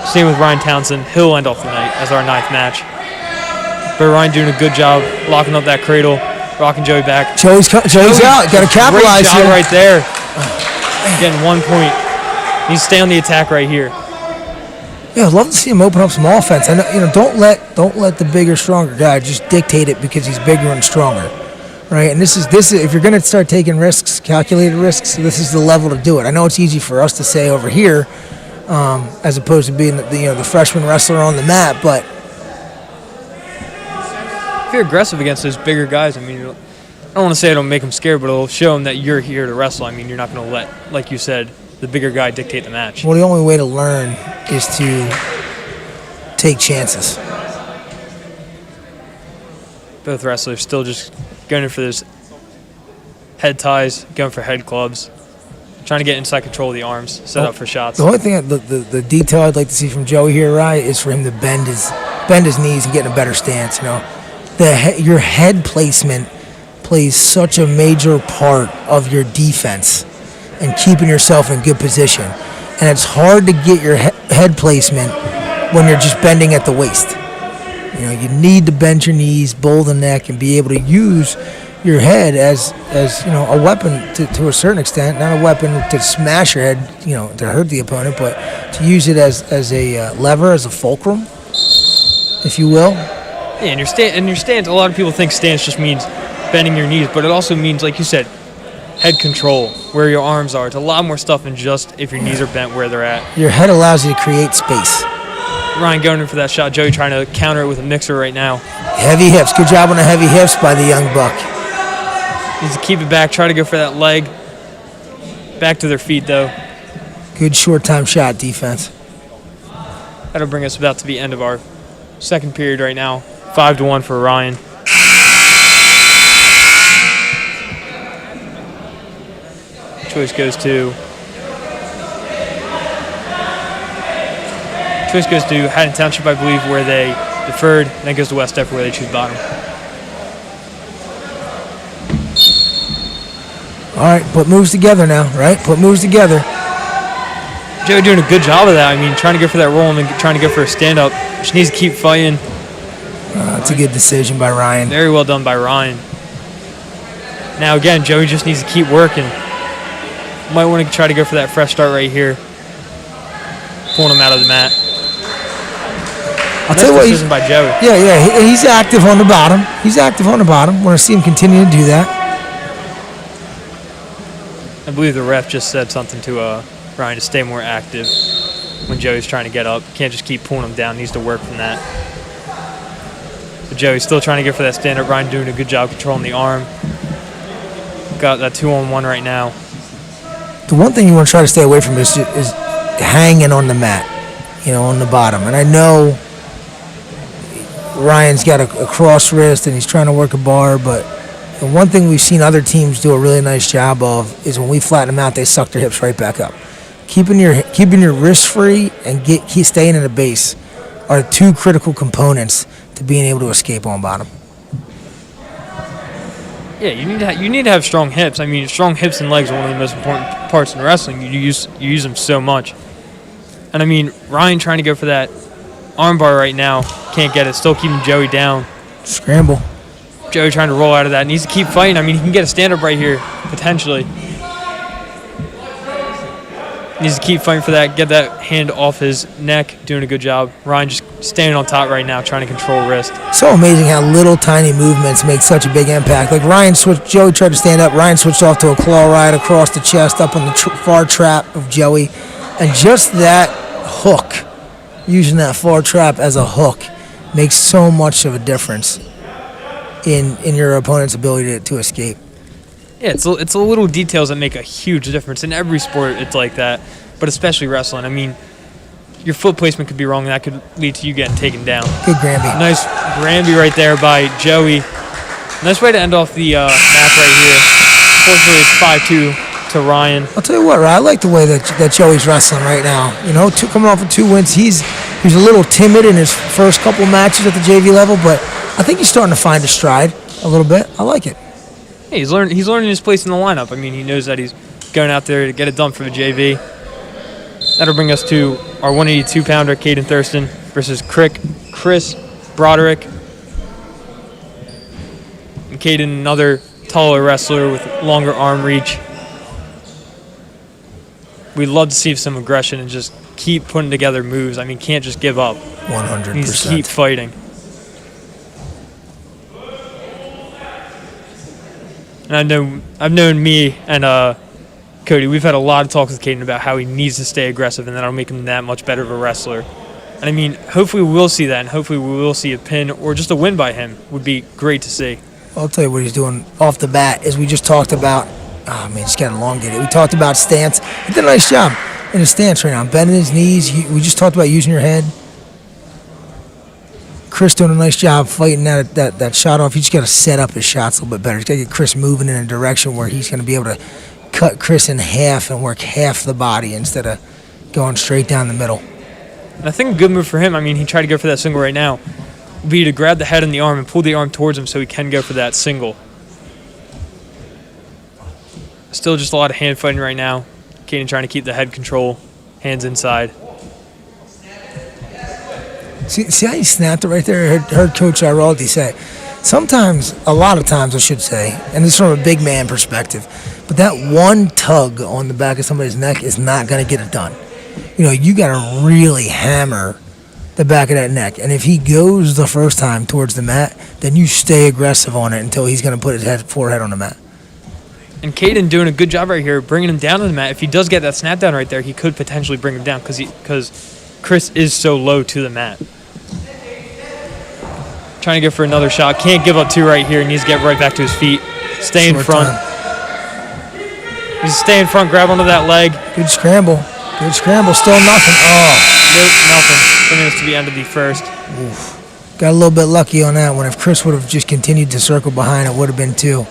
Same with Ryan Townsend. He'll end off the night as our 9th match. But Ryan doing a good job locking up that cradle, rocking Joey back. Joey's out. Got to capitalize here. Great job right there. Getting 1 point. Needs to stay on the attack right here. Yeah, I'd love to see him open up some offense. I know, you know, don't let the bigger, stronger guy just dictate it because he's bigger and stronger, right? And this is if you're going to start taking risks, calculated risks, this is the level to do it. I know it's easy for us to say over here, as opposed to being the freshman wrestler on the mat, but if you're aggressive against those bigger guys, I mean, I don't want to say it'll make them scared, but it'll show them that you're here to wrestle. I mean, you're not going to let, like you said, the bigger guy dictate the match. Well, the only way to learn is to take chances. Both wrestlers still just going for those head ties, going for head clubs, trying to get inside control of the arms, set up for shots. The only thing, the detail I'd like to see from Joey here, Rye, is for him to bend his knees and get in a better stance. You know, your head placement plays such a major part of your defense and keeping yourself in good position. And it's hard to get your head placement when you're just bending at the waist. You know, you need to bend your knees, bowl the neck, and be able to use your head as you know, a weapon to a certain extent. Not a weapon to smash your head, you know, to hurt the opponent, but to use it as a lever, as a fulcrum, if you will. Yeah, and your stance. A lot of people think stance just means bending your knees, but it also means, like you said, head control, where your arms are. It's a lot more stuff than just if your knees are bent where they're at. Your head allows you to create space. Ryan going in for that shot. Joey trying to counter it with a mixer right now. Heavy hips. Good job on the heavy hips by the young buck. Needs to keep it back. Try to go for that leg. Back to their feet, though. Good short-time shot defense. That'll bring us about to the end of our second period right now. 5-1 for Ryan. Choice goes to Choice goes to Haddon Township, I believe, where they deferred. And then goes to West Deptford, where they choose bottom. All right, put moves together now, right? Put moves together. Joey doing a good job of that. I mean, trying to go for that roll and then trying to go for a stand-up. Just needs to keep fighting. That's a good decision by Ryan. Very well done by Ryan. Now, again, Joey just needs to keep working. Might want to try to go for that fresh start right here. Pulling him out of the mat. I'll tell you what, decision by Joey. Yeah, he's active on the bottom. Want to see him continue to do that. I believe the ref just said something to Ryan to stay more active when Joey's trying to get up. Can't just keep pulling him down. Needs to work from that. But Joey's still trying to go for that stand-up. Ryan doing a good job controlling the arm. Got that 2-on-1 right now. The one thing you want to try to stay away from is hanging on the mat, on the bottom. And I know Ryan's got a cross wrist and he's trying to work a bar, but the one thing we've seen other teams do a really nice job of is when we flatten them out, they suck their hips right back up. Keeping your wrists free and keep staying in the base are two critical components to being able to escape on bottom. Yeah, you need to have strong hips. I mean, strong hips and legs are one of the most important parts in wrestling. You use them so much. And I mean, Ryan trying to go for that armbar right now, can't get it. Still keeping Joey down. Scramble. Joey trying to roll out of that. Needs to keep fighting. I mean, he can get a stand-up right here, potentially. Needs to keep fighting for that, get that hand off his neck, doing a good job. Ryan just standing on top right now, trying to control wrist. So amazing how little tiny movements make such a big impact. Like Joey tried to stand up, Ryan switched off to a claw ride across the chest up on the far trap of Joey. And just that hook, using that far trap as a hook, makes so much of a difference in your opponent's ability to escape. Yeah, it's the little details that make a huge difference. In every sport, it's like that, but especially wrestling. I mean, your foot placement could be wrong, and that could lead to you getting taken down. Good Granby. Nice Granby right there by Joey. Nice way to end off the match right here. Fortunately, it's 5-2 to Ryan. I'll tell you what, Ryan, I like the way that Joey's wrestling right now. Coming off of 2 wins, he's a little timid in his first couple matches at the JV level, but I think he's starting to find his stride a little bit. I like it. Yeah, he's learning his place in the lineup. I mean, he knows that he's going out there to get it done for the JV. That'll bring us to our 182-pounder, Kaden Thurston, versus Chris Broderick. And Kaden, another taller wrestler with longer arm reach. We'd love to see some aggression and just keep putting together moves. I mean, can't just give up. 100%. Needs to keep fighting. And I've known me and Cody, we've had a lot of talks with Kaden about how he needs to stay aggressive, and that'll make him that much better of a wrestler. And I mean, hopefully we will see that, and hopefully we will see a pin or just a win by him. Would be great to see. I'll tell you what he's doing off the bat is we just talked about, he's got elongated. We talked about stance. He did a nice job in his stance right now. Bending his knees. We just talked about using your head. Chris doing a nice job fighting that shot off. You just got to set up his shots a little bit better. He's got to get Chris moving in a direction where he's going to be able to cut Chris in half and work half the body instead of going straight down the middle. And I think a good move for him, I mean, he tried to go for that single right now, would be to grab the head and the arm and pull the arm towards him so he can go for that single. Still just a lot of hand fighting right now. Kaden trying to keep the head control, hands inside. See how he snapped it right there? I heard Coach Giraldi say, a lot of times I should say, and this is from a big man perspective, but that one tug on the back of somebody's neck is not going to get it done. You got to really hammer the back of that neck. And if he goes the first time towards the mat, then you stay aggressive on it until he's going to put his forehead on the mat. And Kaden doing a good job right here, bringing him down to the mat. If he does get that snap down right there, he could potentially bring him down because Chris is so low to the mat. Trying to go for another shot. Can't give up 2 right here. Needs to get right back to his feet. Stay in front. Needs to stay in front, grab onto that leg. Good scramble. Still nothing. Oh. Nope, nothing. Bringing us to the end of the first. Oof. Got a little bit lucky on that one. If Chris would have just continued to circle behind, it would have been 2.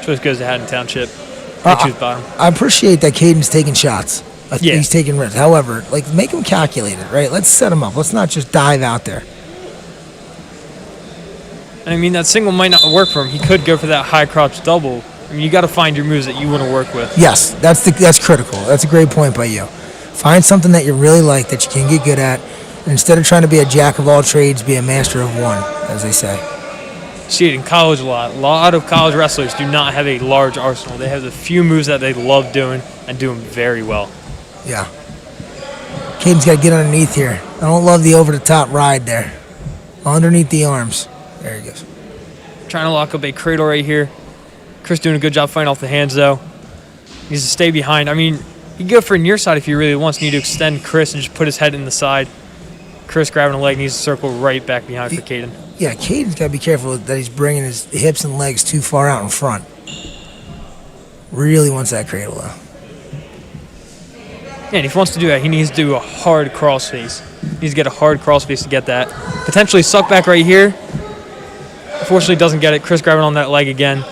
Choice goes to Haddon Township. They choose bottom. I appreciate that Caden's taking shots. He's taking risks. However, like, make him calculated, right? Let's set him up. Let's not just dive out there. I mean, that single might not work for him. He could go for that high crotch double. I mean, you got to find your moves that you want to work with. Yes, that's critical. That's a great point by you. Find something that you really like that you can get good at, and instead of trying to be a jack of all trades, be a master of one, as they say. See it in college a lot. A lot of college wrestlers do not have a large arsenal. They have a few moves that they love doing and do them very well. Yeah. Kaden's got to get underneath here. I don't love the over-the-top ride there. Underneath the arms. There he goes. Trying to lock up a cradle right here. Chris doing a good job fighting off the hands, though. Needs to stay behind. I mean, you can go for a near side if he really wants. Need to extend Chris and just put his head in the side. Chris grabbing a leg needs to circle right back behind for Kaden. Yeah, Kaden's got to be careful that he's bringing his hips and legs too far out in front. Really wants that cradle, though. Yeah, and if he wants to do that, he needs to do a hard crossface. He needs to get a hard crossface to get that. Potentially suck back right here. Unfortunately, doesn't get it. Chris grabbing on that leg again.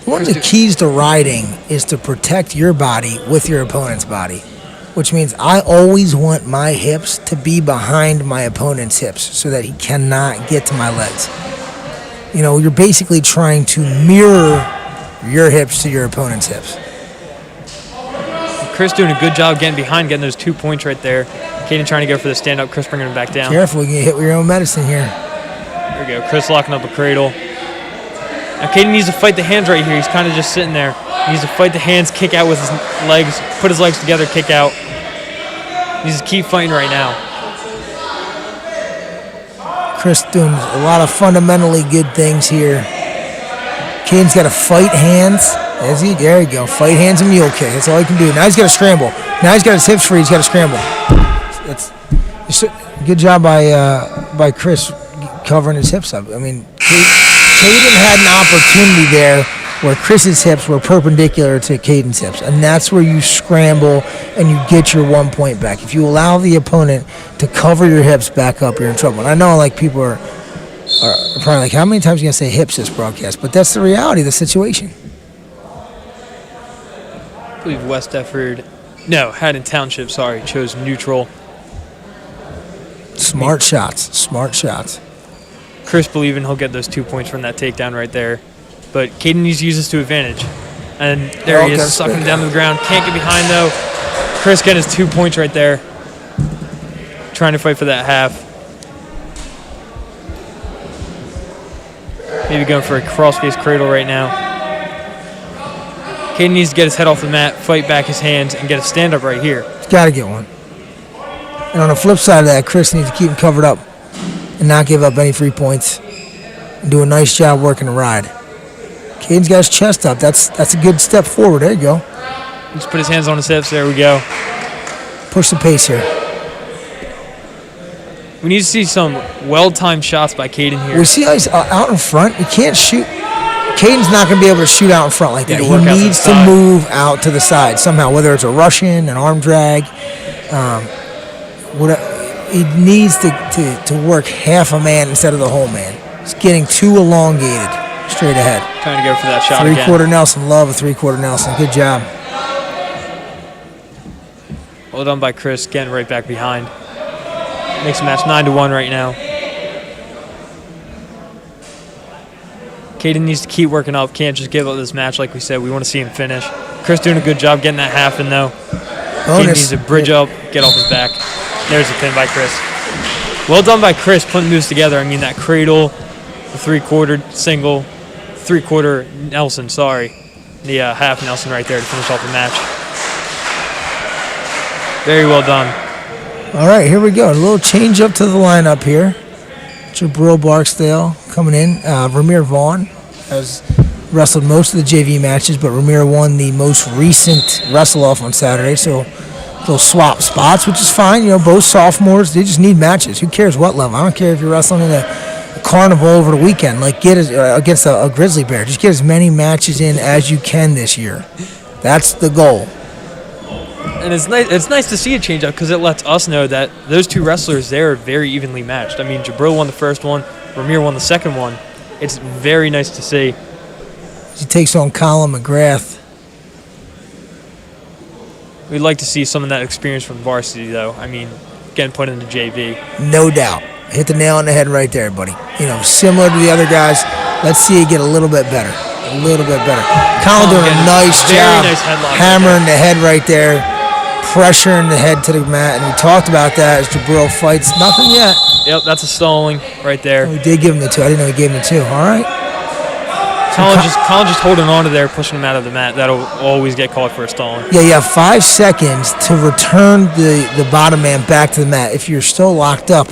One of the keys to riding is to protect your body with your opponent's body, which means I always want my hips to be behind my opponent's hips so that he cannot get to my legs. You know, you're basically trying to mirror your hips to your opponent's hips. Chris doing a good job getting behind, getting those 2 points right there. Kaden trying to go for the stand-up. Chris bringing him back down. Careful, you get hit with your own medicine here. There we go. Chris locking up a cradle. Now Kaden needs to fight the hands right here. He's kind of just sitting there. He needs to fight the hands, kick out with his legs, put his legs together, kick out. He needs to keep fighting right now. Chris doing a lot of fundamentally good things here. Kaden's got to fight hands. There you go. Fight hands and mule kick. That's all he can do. Now he's got to scramble. Now he's got his hips free. He's got to scramble. That's good job by Chris covering his hips up. I mean, Kaden had an opportunity there where Chris's hips were perpendicular to Kaden's hips, and that's where you scramble and you get your 1 point back. If you allow the opponent to cover your hips back up, you're in trouble. And I know, like, people are probably like, how many times are you going to say hips this broadcast? But that's the reality of the situation. I believe West Efford, no, Haddon Township, sorry, chose neutral. Smart shots. Chris believing he'll get those 2 points from that takedown right there. But Kaden needs to use this to advantage. And there he is, sucking him down to the ground. Can't get behind, though. Chris getting his 2 points right there. Trying to fight for that half. Maybe going for a crossface cradle right now. Kaden needs to get his head off the mat, fight back his hands, and get a stand-up right here. He's got to get one. And on the flip side of that, Chris needs to keep him covered up and not give up any free points and do a nice job working the ride. Kaden's got his chest up. That's a good step forward. There you go. Just put his hands on his hips. There we go. Push the pace here. We need to see some well-timed shots by Kaden here. We see how he's out in front. He can't shoot. Caden's not going to be able to shoot out in front like that. He needs to move out to the side somehow, whether it's a Russian, an arm drag. He needs to work half a man instead of the whole man. He's getting too elongated straight ahead. Trying to go for that shot again. Three-quarter Nelson. Love a three-quarter Nelson. Good job. Well done by Chris, getting right back behind. Makes the match 9-1 right now. Kaden needs to keep working up. Can't just give up this match like we said. We want to see him finish. Chris doing a good job getting that half in, though. Kaden needs to bridge up, get off his back. There's a pin by Chris. Well done by Chris putting moves together. I mean, that cradle, the three-quarter single, three-quarter Nelson, sorry. The half Nelson right there to finish off the match. Very well done. All right, here we go. A little change up to the lineup here. Jabril Barksdale coming in. Ramir Vaughn has wrestled most of the JV matches, but Ramir won the most recent wrestle-off on Saturday, so they'll swap spots, which is fine. You know, both sophomores, they just need matches. Who cares what level? I don't care if you're wrestling in a carnival over the weekend. Like, get against a grizzly bear. Just get as many matches in as you can this year. That's the goal. And it's nice to see a change up because it lets us know that those two wrestlers there are very evenly matched. I mean, Jabril won the first one, Ramir won the second one. It's very nice to see. He takes on Colin McGrath. We'd like to see some of that experience from varsity, though. I mean, getting put into JV. No doubt. Hit the nail on the head right there, buddy. Similar to the other guys, let's see it get a little bit better. A little bit better. Colin doing a nice job. Nice headlock hammering the head right there. Pressuring the head to the mat. And we talked about that as Jabril fights. Nothing yet. Yep, that's a stalling right there. We did give him the 2. I didn't know he gave him the 2. All right. Colin just holding on to there, pushing him out of the mat. That'll always get called for a stalling. Yeah, you have 5 seconds to return the bottom man back to the mat. If you're still locked up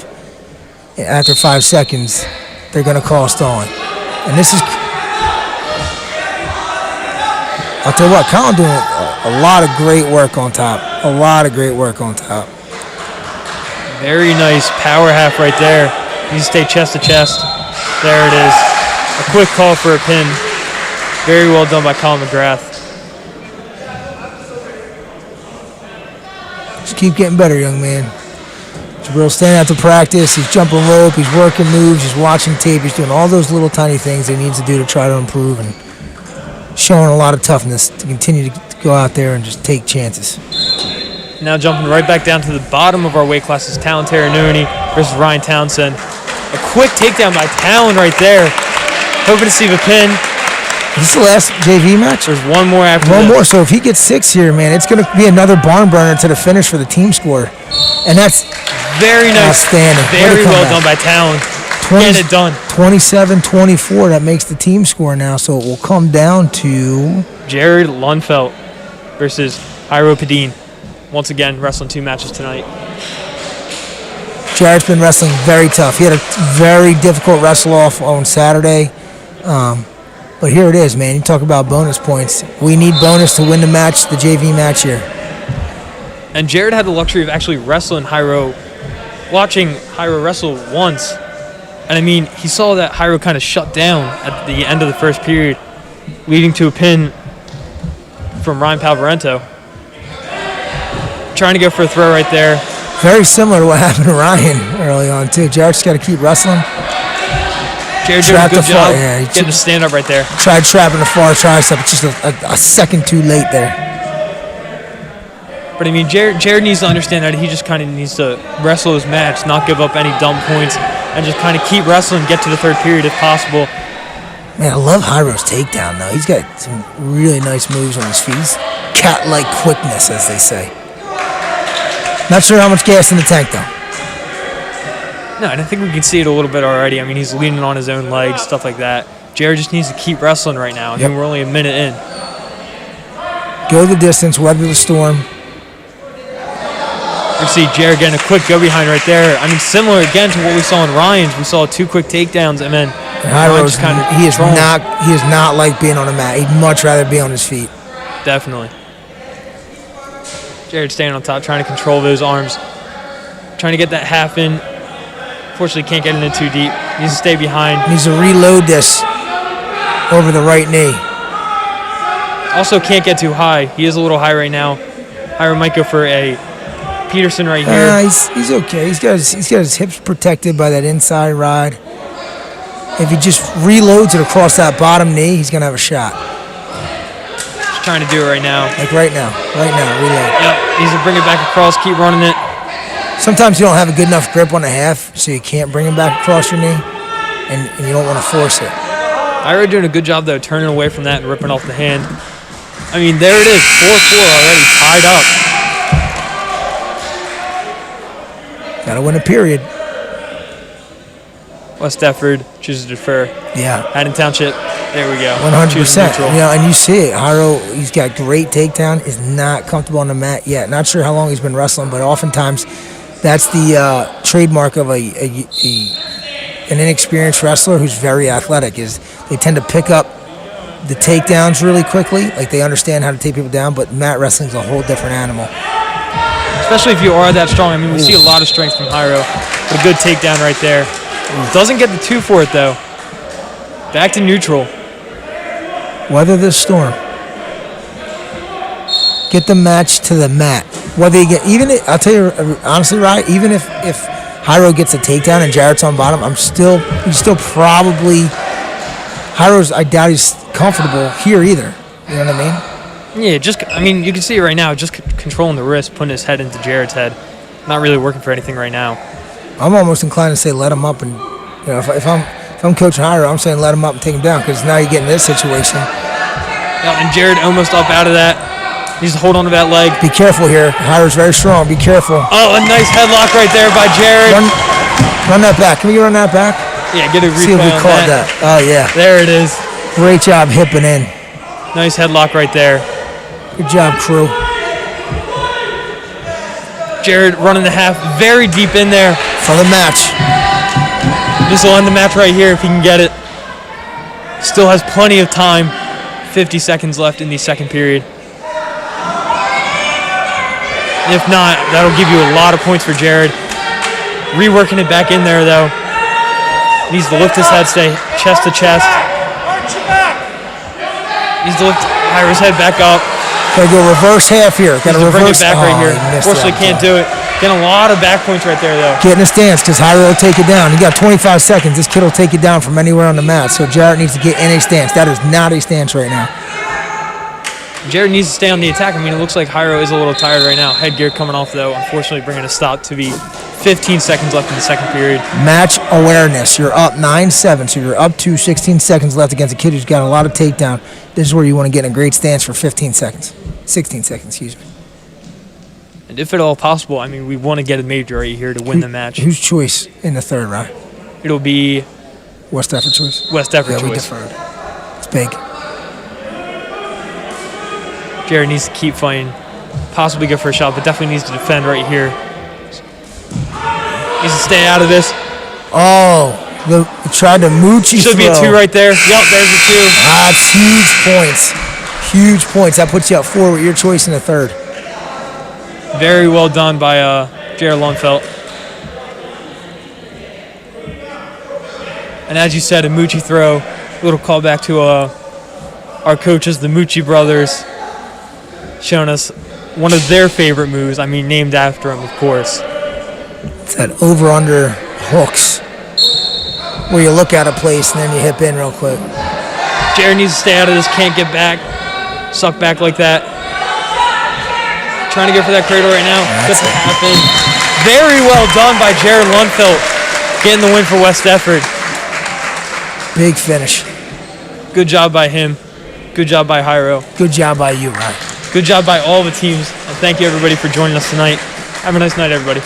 after 5 seconds, they're going to call stalling. And this is... I'll tell you what, Colin doing a lot of great work on top. A lot of great work on top. Very nice power half right there. Needs to stay chest to chest. There it is. A quick call for a pin. Very well done by Colin McGrath. Just keep getting better, young man. Jabril standing out to practice. He's jumping rope. He's working moves. He's watching tape. He's doing all those little tiny things he needs to do to try to improve, and showing a lot of toughness to continue to go out there and just take chances. Now jumping right back down to the bottom of our weight classes, Talon Terranoni versus Ryan Townsend. A quick takedown by Talon right there. Hoping to see the pin. Is this the last JV match? There's one more after One this. more. So if he gets 6 here, man, it's going to be another barn burner to the finish for the team score. And that's very nice. Outstanding. Very well done by Talon. Getting it done. 27-24. That makes the team score now. So it will come down to Jared Lundfelt versus Jairo Padin. Once again, wrestling 2 matches tonight. Jared's been wrestling very tough. He had a very difficult wrestle off on Saturday. But here it is, man. You talk about bonus points. We need bonus to win the match, the JV match here. And Jared had the luxury of actually wrestling Jairo, watching Jairo wrestle once. And I mean, he saw that Jairo kind of shut down at the end of the first period, leading to a pin from Ryan Palvarento. Trying to go for a throw right there. Very similar to what happened to Ryan early on, too. Jared's got to keep wrestling. Jared doing a good job getting a stand-up right there. Tried trapping the far tricep. It's just a second too late there. But, I mean, Jared needs to understand that he just kind of needs to wrestle his match, not give up any dumb points, and just kind of keep wrestling, get to the third period if possible. Man, I love Jairo's takedown, though. He's got some really nice moves on his feet. He's cat-like quickness, as they say. Not sure how much gas in the tank, though. No, and I think we can see it a little bit already. I mean, he's leaning on his own legs, stuff like that. Jared just needs to keep wrestling right now. I mean, we're only a minute in. Go the distance, weather the storm. You see Jared getting a quick go-behind right there. I mean, similar again to what we saw in Ryan's. We saw 2 quick takedowns, and then Ryan just kind of he is not like being on a mat. He'd much rather be on his feet. Definitely. Jared staying on top, trying to control those arms. Trying to get that half in. Unfortunately, can't get it in too deep. Needs to stay behind. Needs to reload this over the right knee. Also can't get too high. He is a little high right now. Jairo might go for a Peterson right here. He's okay. He's got his hips protected by that inside ride. If he just reloads it across that bottom knee, he's going to have a shot. Just trying to do it right now. Like right now, reload. Yep, needs to bring it back across, keep running it. Sometimes you don't have a good enough grip on the half, so you can't bring him back across your knee, and you don't want to force it. Jairo doing a good job, though, turning away from that and ripping off the hand. I mean, there it is, 4-4 already, tied up. Got to win a period. West Deptford chooses to defer. Yeah. Haddon Township, there we go. 100%. And you see it. Jairo, he's got great takedown, is not comfortable on the mat yet. Not sure how long he's been wrestling, but oftentimes that's the trademark of an inexperienced wrestler who's very athletic, is they tend to pick up the takedowns really quickly. Like, they understand how to take people down, but mat wrestling's a whole different animal. Especially if you are that strong. I mean, we see a lot of strength from Jairo. But a good takedown right there. Doesn't get the 2 for it, though. Back to neutral. Weather this storm. Get the match to the mat. Whether you get, I'll tell you honestly, right? Even if Jairo gets a takedown and Jarrett's on bottom, he's still probably. Jairo's, I doubt he's comfortable here either. You know what I mean? Yeah, I mean, you can see it right now, just controlling the wrist, putting his head into Jared's head. Not really working for anything right now. I'm almost inclined to say let him up, and if I'm coaching Hiro, I'm saying let him up and take him down, because now you get in this situation. Yeah, and Jared almost up out of that. He needs to hold on to that leg. Be careful here. Hiro's very strong. Be careful. Oh, a nice headlock right there by Jared. Run that back. Can we run that back? Yeah, get a replay. See if we caught that. Oh, yeah. There it is. Great job hipping in. Nice headlock right there. Good job, crew. Jared running the half very deep in there. For the match. This will end the match right here if he can get it. Still has plenty of time. 50 seconds left in the second period. If not, that'll give you a lot of points for Jared. Reworking it back in there, though. Needs to lift his head, stay chest to chest. Needs to lift Hiro's head back up. Gotta go reverse half here. Gotta reverse. Bring it back right here. Unfortunately, can't do it. Getting a lot of back points right there, though. Get in a stance, because Hiro will take it down. You got 25 seconds. This kid will take it down from anywhere on the mat. So Jared needs to get in a stance. That is not a stance right now. Jared needs to stay on the attack. I mean, it looks like Hiro is a little tired right now. Headgear coming off, though. Unfortunately, bringing a stop to be 15 seconds left in the second period. Match awareness. You're up 9-7, so you're up to 16 seconds left against a kid who's got a lot of takedown. This is where you want to get in a great stance for 15 seconds. 16 seconds, excuse me. And if at all possible, I mean, we want to get a major right here to win the match. Whose choice in the third round? It'll be West Effort choice. West Effort choice. Yeah, we deferred. It's big. Jared needs to keep fighting. Possibly go for a shot, but definitely needs to defend right here. Needs to stay out of this. Oh, he tried to moochie Should throw. be a 2 right there. Yep, there's a 2. That's huge points. Huge points. That puts you up 4 with your choice in the third. Very well done by Jared Lundfeldt. And as you said, a moochie throw. A little callback to our coaches, the Moochie brothers, showing us one of their favorite moves. I mean, named after them, of course. It's that over-under hooks where you look at a place and then you hip in real quick. Jared needs to stay out of this. Can't get back. Suck back like that. Trying to go for that cradle right now. Doesn't happen. Very well done by Jared Lundfeldt. Getting the win for West Effort. Big finish. Good job by him. Good job by Hiro. Good job by you, Ryan. Good job by all the teams. And thank you, everybody, for joining us tonight. Have a nice night, everybody.